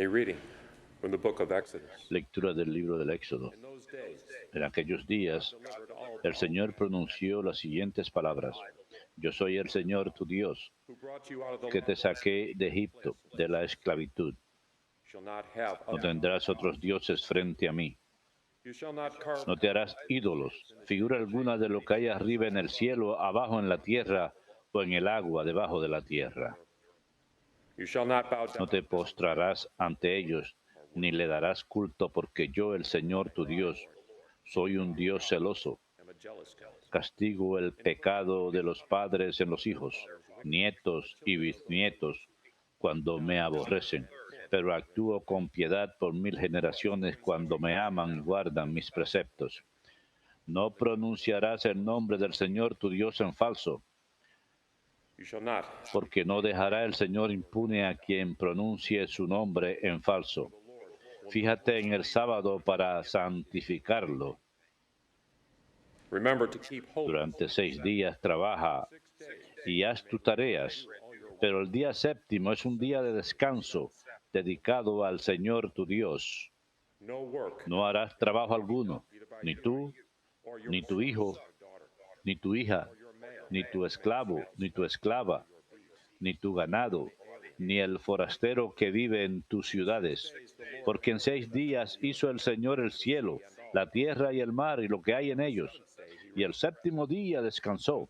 A reading from the book of Exodus. Lectura del libro del Éxodo. In those days, En aquellos días, delivered all el Señor pronunció las siguientes palabras. Yo soy el Señor tu Dios, who brought you out of the que land te saqué de Egipto, de la esclavitud. shall not have No other. tendrás otros dioses frente a mí. You shall not carve No te harás ídolos, figura alguna de lo que hay arriba en el cielo, abajo en la tierra o en el agua debajo de la tierra. You shall not bow No down te postrarás ante ellos, ni le darás culto, porque yo, el Señor tu Dios, soy un Dios celoso. am a jealous God. Castigo el pecado de los padres en los hijos, nietos y bisnietos, cuando me aborrecen. Pero actúo con piedad por 1000 generaciones cuando me aman y guardan mis preceptos. No pronunciarás el nombre del Señor tu Dios en falso, You shall not porque no dejará el Señor impune a quien pronuncie su nombre en falso. Fíjate en el sábado para santificarlo. remember to keep holy Durante 6 días trabaja 6 days. y haz tus tareas, pero el día séptimo es un día de descanso dedicado al Señor tu Dios. No work, No harás trabajo alguno, either by ni you tú, or your ni tu hijo, son or daughter, ni tu hija, or your male, ni tu esclavo, ni tu esclava, your beast. ni tu ganado, ni el forastero que vive en tus ciudades. Porque en 6 días hizo el Señor el cielo, la tierra y el mar y lo que hay en ellos. Y el séptimo día descansó.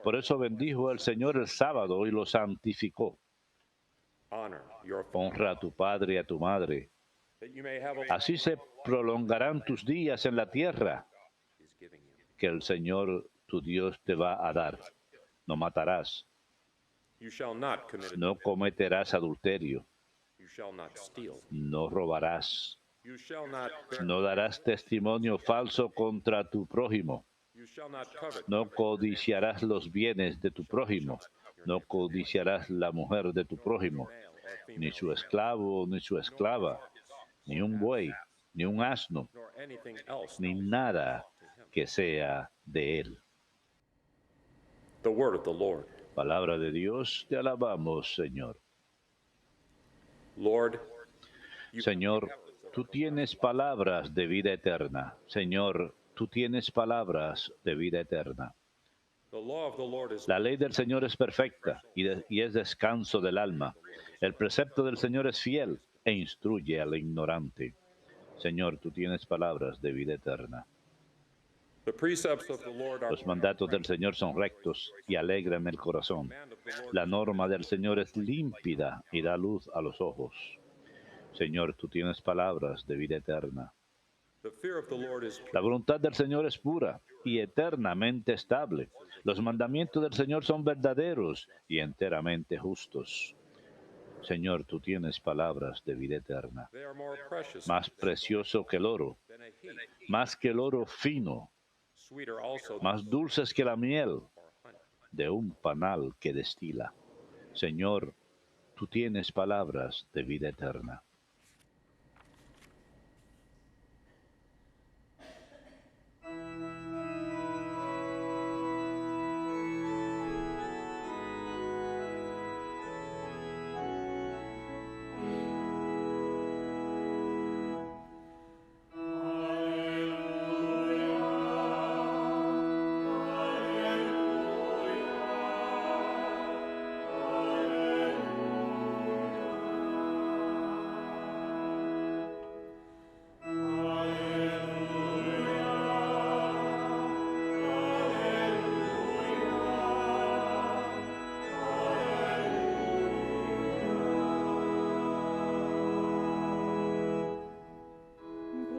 Por eso bendijo el Señor el sábado y lo santificó. Honor your father, Honra a tu padre y a tu madre. that you may have a Así se prolongarán tus días en la tierra is giving you. que el Señor tu Dios te va a dar. No matarás, You shall not commit no adultery. cometerás adulterio, You shall not steal. no robarás, You shall not bear. no darás testimonio falso contra tu prójimo, You shall not covet. no codiciarás los bienes de tu prójimo, no codiciarás la mujer de tu prójimo, Male or female, ni su esclavo ni su esclava, ni un buey, ni un asno, nor anything else. ni nada que sea de él. The word of the Lord. Palabra de Dios, te alabamos, Señor. Lord, you Señor, tú tienes palabras de vida eterna. Señor, tú tienes palabras de vida eterna. the law of the Lord is La ley del Señor es perfecta y es descanso del alma. El precepto del Señor es fiel e instruye al ignorante. Señor, tú tienes palabras de vida eterna. the precepts of the Lord are Los mandatos del Señor son rectos y alegran el corazón. the command of the Lord. La norma del Señor es límpida y da luz a los ojos. Señor, tú tienes palabras de vida eterna. The fear of the Lord is La voluntad del Señor es pura y eternamente estable. Los mandamientos del Señor son verdaderos y enteramente justos. Señor, tú tienes palabras de vida eterna. they are more precious Más precioso que el oro, than a heath, más que el oro fino, sweeter also más dulces que la miel or honey. de un panal que destila. Señor, tú tienes palabras de vida eterna.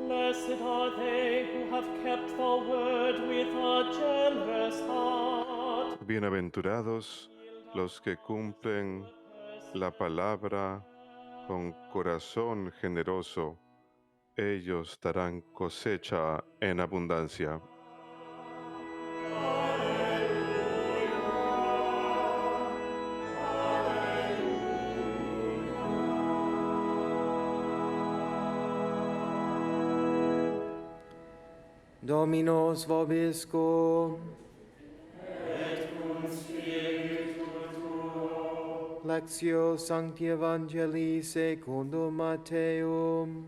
Blessed are they who have kept the word with a generous heart. Bienaventurados los que cumplen la palabra con corazón generoso. Ellos darán cosecha en abundancia. Dominus vobiscum. Lectio Sancti Evangelii secundum Matteum.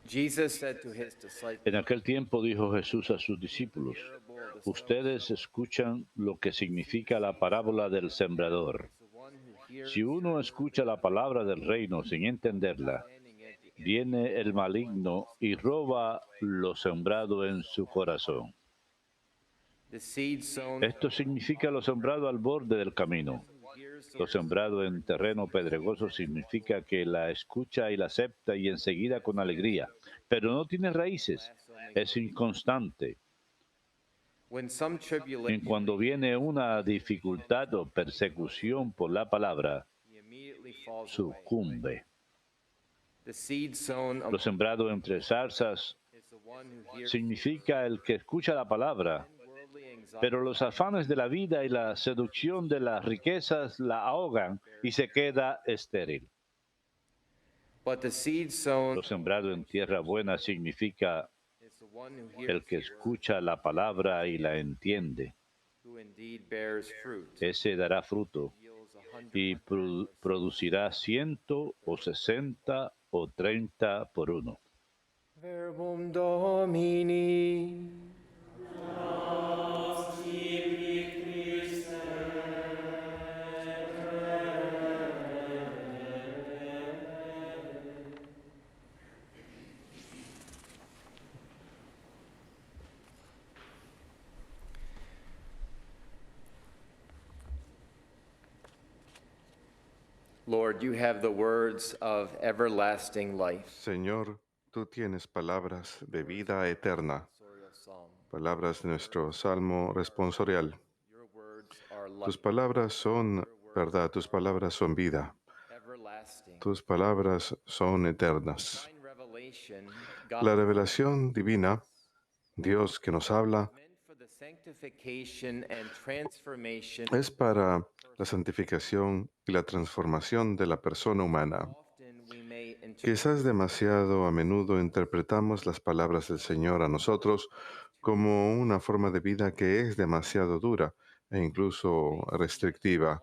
Jesus said to his disciples, En aquel tiempo dijo Jesús a sus discípulos, ustedes escuchan lo que significa la parábola del sembrador. Si uno escucha la palabra del reino sin entenderla, viene el maligno y roba lo sembrado en su corazón. the seed sown Esto significa lo sembrado al borde del camino. Lo sembrado en terreno pedregoso significa que la escucha y la acepta y enseguida con alegría, pero no tiene raíces, es inconstante. when some En tribulation cuando viene una dificultad o persecución por la palabra, he immediately falls away. sucumbe. The seed sown Lo sembrado entre zarzas is the one who hears significa el que escucha la palabra, worldly anxiety pero los afanes de la vida y la seducción de las riquezas la ahogan y se queda estéril. but the seed sown Lo sembrado en tierra buena significa is the one who el hears que escucha la palabra y la entiende. who indeed bears fruit Ese dará fruto yields 100 y producirá 100 o 60 o 30 por uno. Verbum Domini. Lord, you have the words of everlasting life. Señor, tú tienes palabras de vida eterna, Psalm. palabras de nuestro salmo responsorial. Your words are life, Tus palabras son verdad, tus palabras son vida, everlasting. tus palabras son eternas. Divine revelation, La God revelación divina, Dios que nos habla, meant for the sanctification and transformation. es para la santificación y la transformación de la persona humana. Often we may interpret Quizás demasiado a menudo interpretamos las palabras del Señor a nosotros como una forma de vida que es demasiado dura e incluso restrictiva.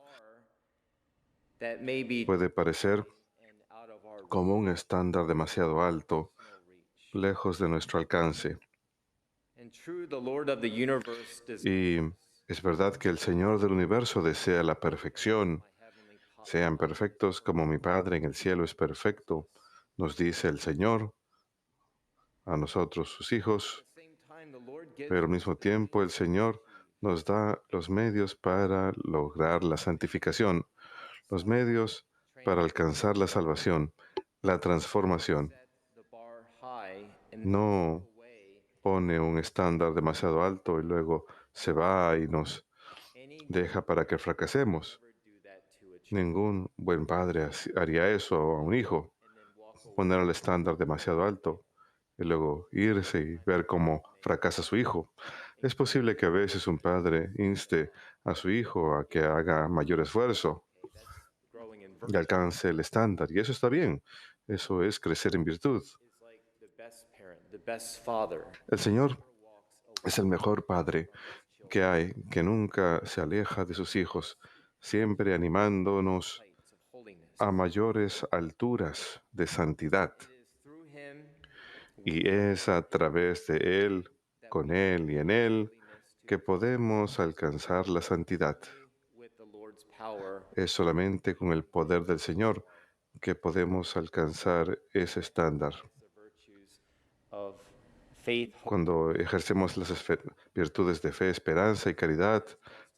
that may be Puede parecer and out of our como un estándar demasiado alto, reach. lejos de nuestro alcance. And true, the Lord of the universe does Y es verdad que el Señor del universo desea la perfección. heavenly power. Sean perfectos como mi Padre en el cielo es perfecto, nos dice el Señor a nosotros, sus hijos. At the same time, the Lord gives Pero al mismo tiempo el Señor nos da los medios para lograr la santificación, los medios para alcanzar la salvación, la transformación. the bar high and No away pone un estándar demasiado alto y luego se va y nos any deja para que fracasemos. ever do that to a child Ningún buen padre haría eso a un hijo, and then walk away. poner el estándar demasiado alto y luego irse y ver cómo fracasa su hijo. Es posible que a veces un padre inste a su hijo a que haga mayor esfuerzo That's growing in y virtue. alcance el estándar, y eso está bien. Eso es crecer en virtud. Is like the best parent, the best father. El Señor Walks away es el mejor padre que hay, que nunca se aleja de sus hijos, siempre animándonos heights of holiness. a mayores alturas de santidad. It is through him Y es a través de Él, con Él y en Él, que podemos alcanzar la santidad. with the Lord's power Es solamente con el poder del Señor que podemos alcanzar ese estándar. the virtues of faith, Cuando ejercemos las virtudes de fe, esperanza y caridad,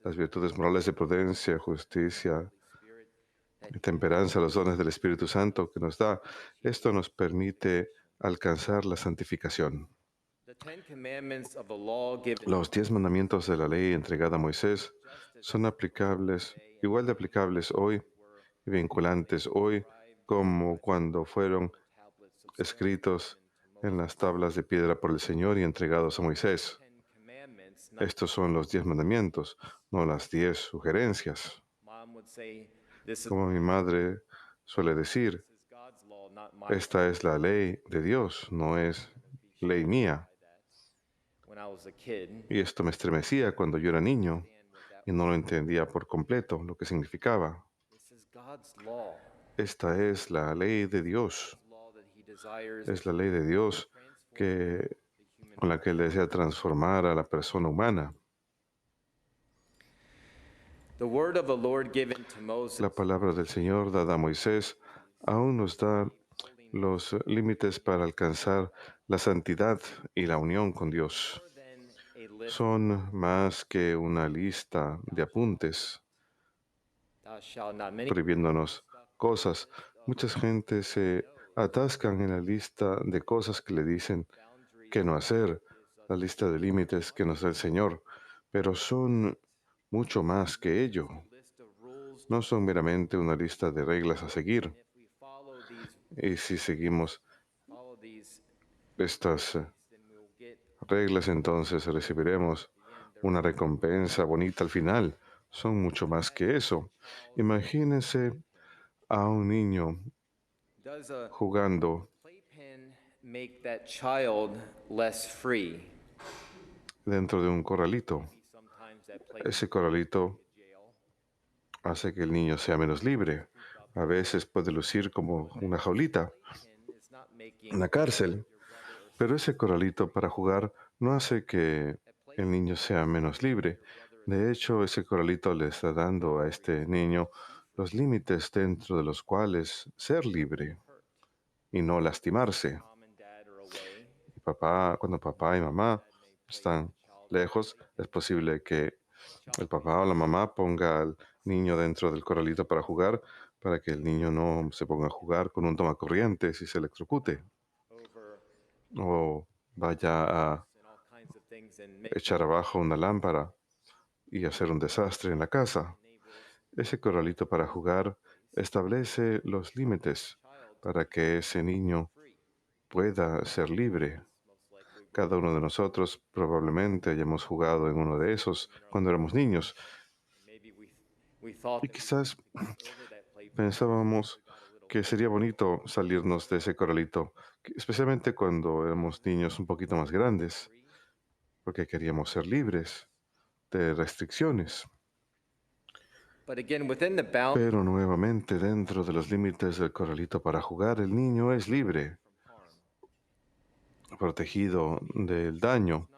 las virtudes morales de prudencia, justicia spirit. y temperanza, los dones del Espíritu Santo que nos da, esto nos permite alcanzar la santificación. The Ten Commandments of the law given Los 10 mandamientos de la ley entregada a Moisés son aplicables, igual de aplicables hoy y vinculantes hoy como cuando fueron tablets of escritos en las tablas de piedra por el Señor y entregados a Moisés. Ten Commandments. Not Estos son los 10 mandamientos, no las 10 sugerencias. mom would say, this is, Como mi madre suele decir, this is God's law, not mine. esta es la ley de Dios, no es ley mía. when I was a kid. Y esto me estremecía cuando yo era niño y no lo entendía por completo lo que significaba. This is God's law. Esta es la ley de Dios. Law that he desires Es la ley de Dios que, con la que Él desea transformar a la persona humana. the word of the Lord given to Moses. La palabra del Señor dada a Moisés aún nos da los límites para alcanzar la santidad y la unión con Dios. More than a list, Son más que una lista de apuntes thou shalt not. Many prohibiéndonos cosas. Mucha gente se atascan en la lista de cosas que le dicen que no hacer, la lista de límites que nos da el Señor, pero son mucho más que ello. list of rules. No son meramente una lista de reglas a seguir. If we follow these, Y si seguimos estas then we'll get reglas, entonces recibiremos una recompensa bonita al final. Son mucho más que eso. Imagínense a un niño does a jugando playpen make that child less free? dentro de un corralito. Sometimes that play Ese corralito jail. hace que el niño sea menos libre. A veces puede lucir como una jaulita, Playpen is not making una cárcel. Pero ese corralito para jugar no hace que el niño sea menos libre. De hecho, ese corralito le está dando a este niño los límites dentro de los cuales ser libre y no lastimarse. mom and dad are away. Cuando papá y mamá están lejos, es posible que el papá o la mamá ponga al niño dentro del corralito para jugar, para que el niño no se ponga a jugar con un tomacorrientes y se electrocute, Over o vaya a and all kinds of things and make echar abajo una lámpara y hacer un desastre en la casa. Ese corralito para jugar establece los límites para que ese niño pueda ser libre. Cada uno de nosotros probablemente hayamos jugado en uno de esos cuando éramos niños maybe we thought y that quizás over that playpen pensábamos que sería bonito salirnos de ese corralito, especialmente cuando éramos niños un poquito más grandes, porque queríamos ser libres de restricciones. but again within the bound Pero nuevamente dentro de los límites del corralito para jugar, el niño es libre, protegido del daño.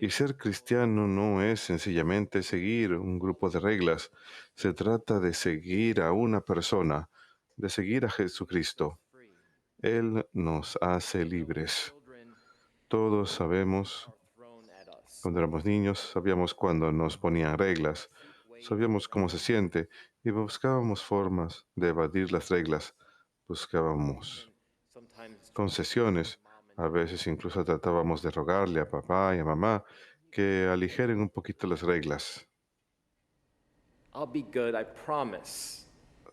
Y ser cristiano no es sencillamente seguir un grupo de reglas. Se trata de seguir a una persona, de seguir a Jesucristo. Él nos hace libres. children Todos sabemos, thrown at us. cuando éramos niños, sabíamos cuando nos ponían reglas, sabíamos cómo se siente y buscábamos formas de evadir las reglas. Buscábamos Sometimes concesiones. A veces incluso tratábamos de rogarle a papá y a mamá que aligeren un poquito las reglas. I'll be good, I promise.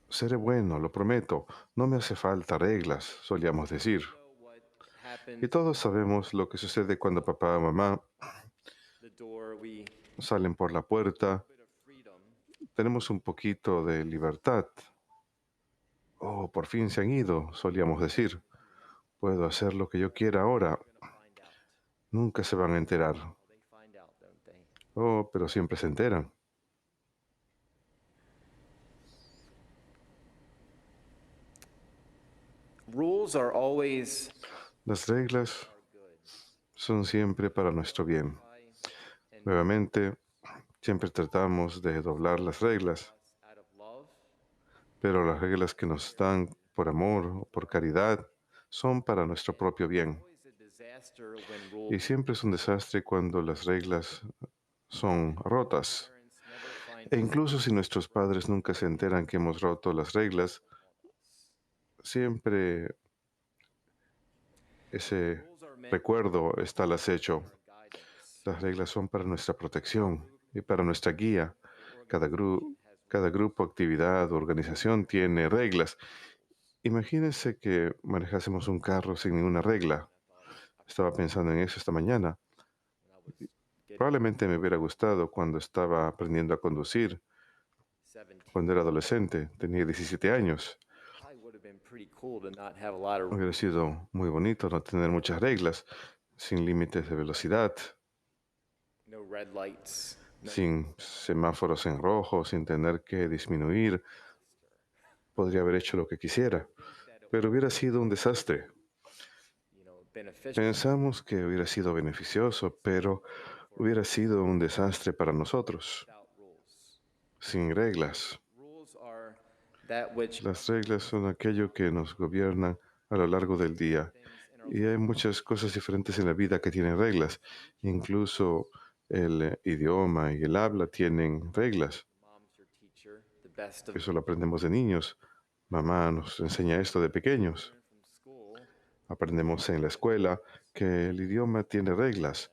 Seré bueno, lo prometo. No me hace falta reglas, solíamos decir. So what happens Y todos sabemos lo que sucede cuando papá o mamá the door we salen por la puerta. bit of freedom. Tenemos un poquito de libertad. Oh, por fin se han ido, solíamos decir. Puedo hacer lo que yo quiera ahora. Find out. Nunca se van a enterar. They find out, don't they? Oh, pero siempre se enteran. Rules are always Las reglas good. son siempre para nuestro bien. Nuevamente, siempre tratamos de doblar las reglas, Out of love, pero las reglas que nos dan por amor o por caridad son para nuestro propio bien. always a disaster when Y rules siempre es un desastre cuando las reglas son rotas. parents never find E incluso si nuestros padres nunca se enteran que hemos roto las reglas, siempre ese rules are meant recuerdo está al acecho. for guidance. Las reglas son para nuestra protección y para nuestra guía. Cada grupo, actividad o organización tiene reglas. Imagínense que manejásemos un carro sin ninguna regla. Estaba pensando en eso esta mañana. Probablemente me hubiera gustado cuando estaba aprendiendo a conducir, 17. cuando era adolescente, tenía 17 años. Probably would have been pretty cool to not have a lot of Hubiera sido muy bonito no tener muchas reglas, sin límites de velocidad. red lights, sin semáforos en rojo, sin tener que disminuir. Podría haber hecho lo que quisiera, pero hubiera sido un desastre. beneficial. Pensamos que hubiera sido beneficioso, pero hubiera sido un desastre para nosotros, Without rules. sin reglas. Rules are that which Las reglas son aquello que nos gobiernan a lo largo del día. Y hay muchas cosas diferentes en la vida que tienen reglas. Incluso el idioma y el habla tienen reglas. mom's your teacher, the best of Eso lo aprendemos de niños. Mamá nos enseña esto de pequeños. from school. Aprendemos en la escuela que el idioma tiene reglas.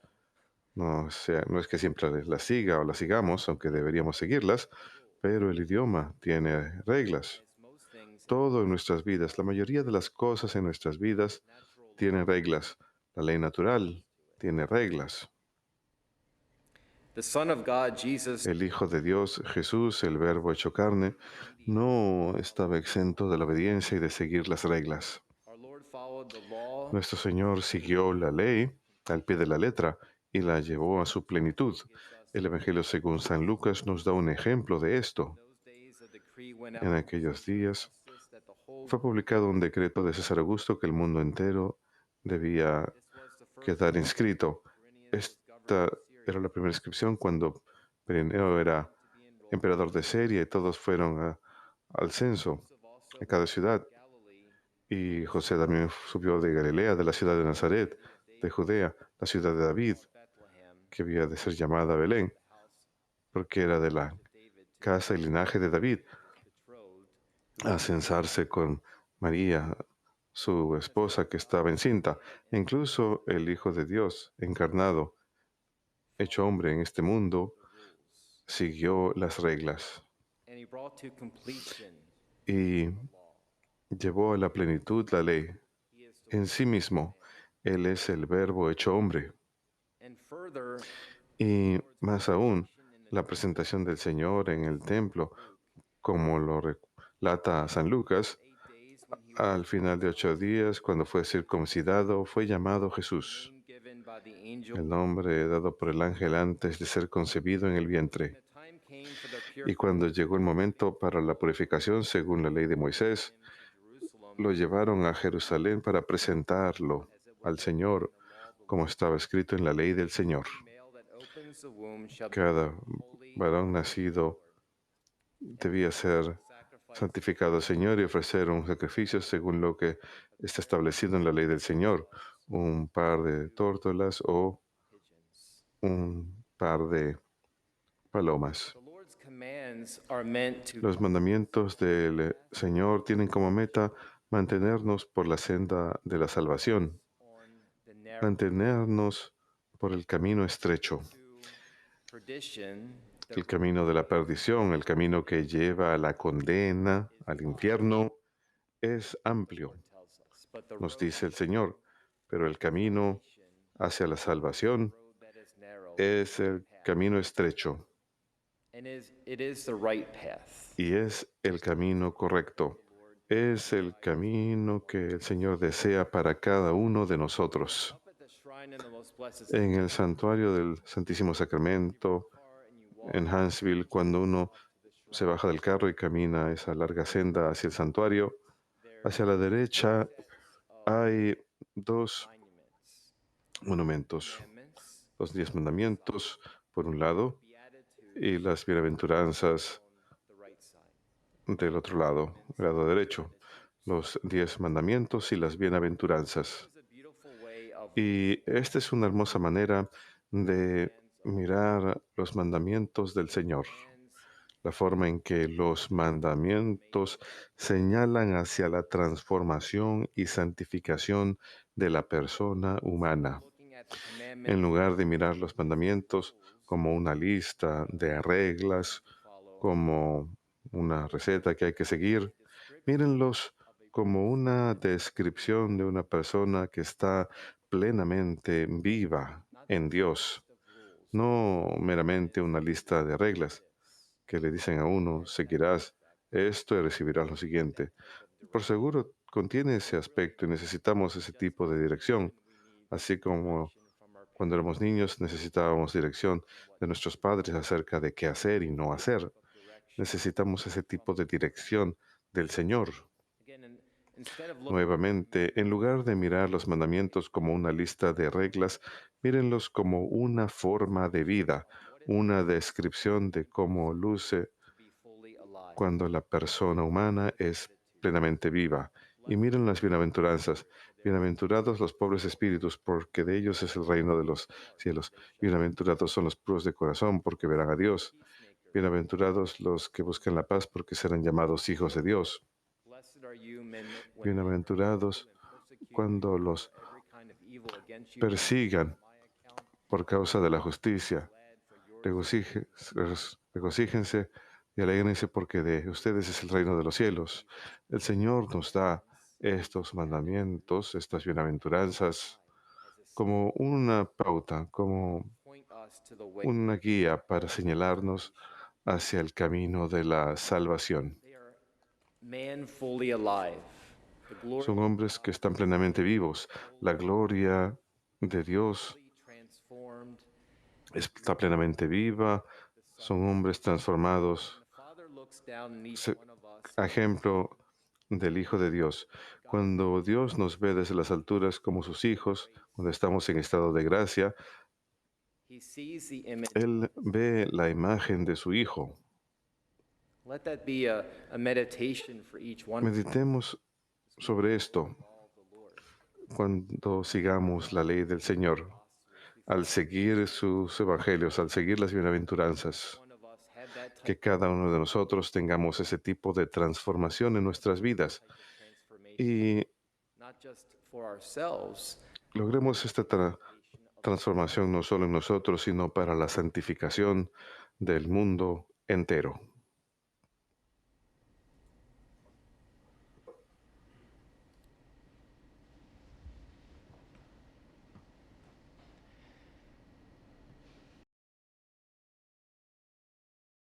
No es que siempre las siga o las sigamos, aunque deberíamos seguirlas, pero el idioma tiene reglas. As most things, Todo en nuestras vidas, la mayoría de las cosas en nuestras vidas natural tienen reglas. La ley natural tiene reglas. the Son of God, Jesus, El Hijo de Dios, Jesús, el Verbo hecho carne, no estaba exento de la obediencia y de seguir las reglas. our Lord, followed the law. Nuestro Señor siguió la ley al pie de la letra y la llevó a su plenitud. El Evangelio según San Lucas nos da un ejemplo de esto. Those days a decree went out En aquellos días that the whole fue publicado un decreto de César Augusto que el mundo entero debía this was the first quedar inscrito. Esta era la primera inscripción cuando Perineo era emperador de Siria y todos fueron al censo a cada ciudad. Galilee, Y José también subió de Galilea, de la ciudad de Nazaret, de Judea, la ciudad de David, Bethlehem, que había de ser llamada Belén, porque era de la David, casa y linaje de David, betrothed, a censarse con María, su esposa que estaba encinta. E incluso el Hijo de Dios, encarnado, hecho hombre en este mundo, siguió las reglas and he brought to completion y llevó a la plenitud la ley. he is the En sí mismo, Él es el Verbo hecho hombre. and further Y más aún, la presentación del Señor en el templo, como lo relata San Lucas, 8 days when he al final de 8 días, cuando fue circuncidado, fue llamado Jesús, was given by the angel. el nombre dado por el ángel antes de ser concebido en el vientre. The time came for the Y cuando llegó el momento para la purificación según la ley de Moisés, Jerusalem, lo llevaron a Jerusalén para presentarlo al Señor, como estaba escrito en la ley del Señor. male that opens the womb shall be Cada varón nacido debía ser sacrificed santificado al Señor y ofrecer un sacrificio según lo que está establecido en la ley del Señor, un par de tórtolas o pigeons. un par de palomas. The Lord's commands are meant to Los mandamientos del Señor tienen como meta mantenernos por la senda de la salvación, on the narrow mantenernos por el camino estrecho, to perdition, the el camino de la perdición, el camino que lleva a la condena, al infierno, es amplio, tells us, but the nos dice el Señor, pero el camino hacia la salvación road that is narrow es el camino estrecho and it is the right path. y es el camino correcto. Es el camino que el Señor desea para cada uno de nosotros. Up at the shrine in the most blessed En el santuario del Santísimo Sacramento, car and you walk en Huntsville, cuando uno se baja del carro y camina esa larga senda hacia el santuario, hacia la derecha hay dos monuments, monumentos, commandments, los 10 mandamientos por un lado beatitudes y las bienaventuranzas on the right side. del otro lado, el lado derecho, los 10 mandamientos y las bienaventuranzas. It's a beautiful way of Y esta es una hermosa manera de mirar los mandamientos del Señor, la forma en que los mandamientos señalan hacia la transformación y santificación de la persona humana. looking at the commandments En lugar de mirar los mandamientos como una lista de reglas, como una receta que hay que seguir, mírenlos como una descripción de una persona que está plenamente viva en Dios, no meramente una lista de reglas que le dicen a uno, seguirás esto y recibirás lo siguiente. Por seguro contiene ese aspecto y necesitamos ese tipo de dirección, así como Cuando éramos niños necesitábamos dirección de nuestros padres acerca de qué hacer y no hacer. Necesitamos ese tipo de dirección del Señor. Nuevamente, en lugar de mirar los mandamientos como una lista de reglas, mírenlos como una forma de vida, una descripción de cómo luce cuando la persona humana es plenamente viva. Y miren las bienaventuranzas. Bienaventurados los pobres espíritus, porque de ellos es el reino de los cielos. Bienaventurados son los puros de corazón, porque verán a Dios. Bienaventurados los que buscan la paz, porque serán llamados hijos de Dios. Bienaventurados cuando los persigan por causa de la justicia. Regocíjense y alégrense porque de ustedes es el reino de los cielos. El Señor nos da estos mandamientos, estas bienaventuranzas, como una pauta, como una guía para señalarnos hacia el camino de la salvación. Son hombres que están plenamente vivos. La gloria de Dios está plenamente viva. Son hombres transformados. Ejemplo del Hijo de Dios. Cuando Dios nos ve desde las alturas como sus hijos, cuando estamos en estado de gracia, Él ve la imagen de su Hijo. Meditemos sobre esto cuando sigamos la ley del Señor, al seguir sus evangelios, al seguir las bienaventuranzas, que cada uno de nosotros tengamos ese tipo de transformación en nuestras vidas y logremos esta transformación no solo en nosotros, sino para la santificación del mundo entero.